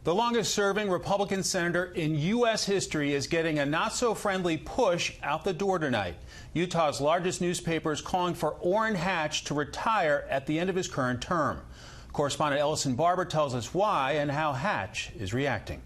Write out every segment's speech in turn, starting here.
The longest-serving Republican senator in U.S. history is getting a not-so-friendly push out the door tonight. Utah's largest newspaper is calling for Orrin Hatch to retire at the end of his current term. Correspondent Ellison Barber tells us why and how Hatch is reacting.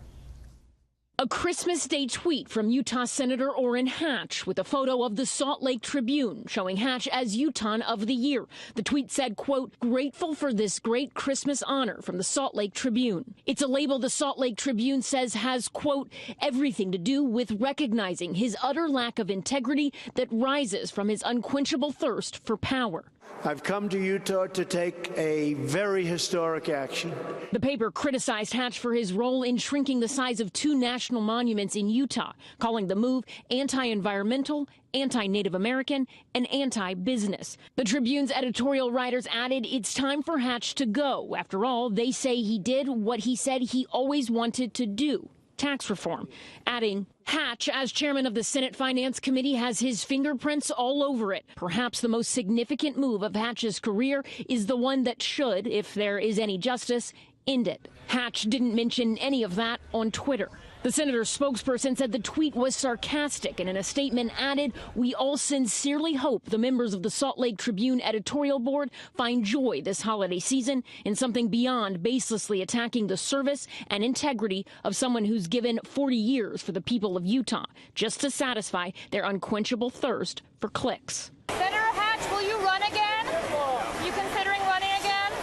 A Christmas Day tweet from Utah Senator Orrin Hatch with a photo of the Salt Lake Tribune showing Hatch as Utahn of the Year. The tweet said, quote, "Grateful for this great Christmas honor from the Salt Lake Tribune." It's a label the Salt Lake Tribune says has, quote, "everything to do with recognizing his utter lack of integrity that rises from his unquenchable thirst for power." I've come to Utah to take a very historic action. The paper criticized Hatch for his role in shrinking the size of two national monuments in Utah, calling the move anti-environmental, anti-Native American, and anti-business. The Tribune's editorial writers added it's time for Hatch to go. After all, they say he did what he said he always wanted to do. Tax reform, adding, Hatch, as chairman of the Senate Finance Committee, has his fingerprints all over it. Perhaps the most significant move of Hatch's career is the one that should, if there is any justice, end it. Hatch didn't mention any of that on Twitter. The senator's spokesperson said the tweet was sarcastic and in a statement added, "We all sincerely hope the members of the Salt Lake Tribune editorial board find joy this holiday season in something beyond baselessly attacking the service and integrity of someone who's given 40 years for the people of Utah just to satisfy their unquenchable thirst for clicks." Senator Hatch, will you run again? Are you considering running again?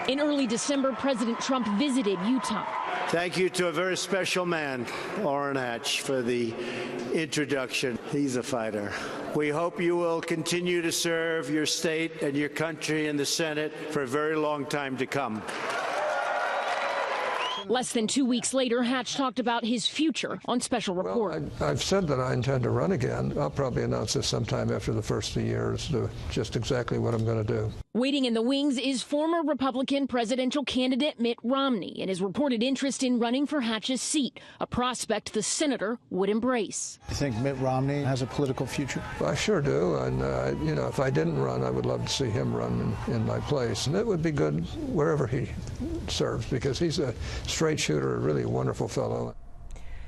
In early December, President Trump visited Utah. Thank you to a very special man, Orrin Hatch, for the introduction. He's a fighter. We hope you will continue to serve your state and your country in the Senate for a very long time to come. Less than 2 weeks later, Hatch talked about his future on Special Report. Well, I've said that I intend to run again. I'll probably announce this sometime after the first 2 years, just exactly what I'm going to do. Waiting in the wings is former Republican presidential candidate Mitt Romney and his reported interest in running for Hatch's seat, a prospect the senator would embrace. You think Mitt Romney has a political future? I sure do, and if I didn't run, I would love to see him run in my place. And it would be good wherever he serves, because he's a straight shooter, a really wonderful fellow.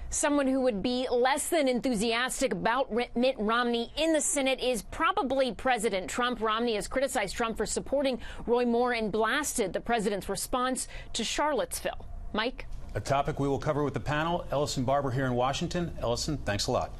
Someone who would be less than enthusiastic about Mitt Romney in the Senate is probably President Trump. Romney has criticized Trump for supporting Roy Moore and blasted the president's response to Charlottesville. Mike? A topic we will cover with the panel. Ellison Barber here in Washington. Ellison, thanks a lot.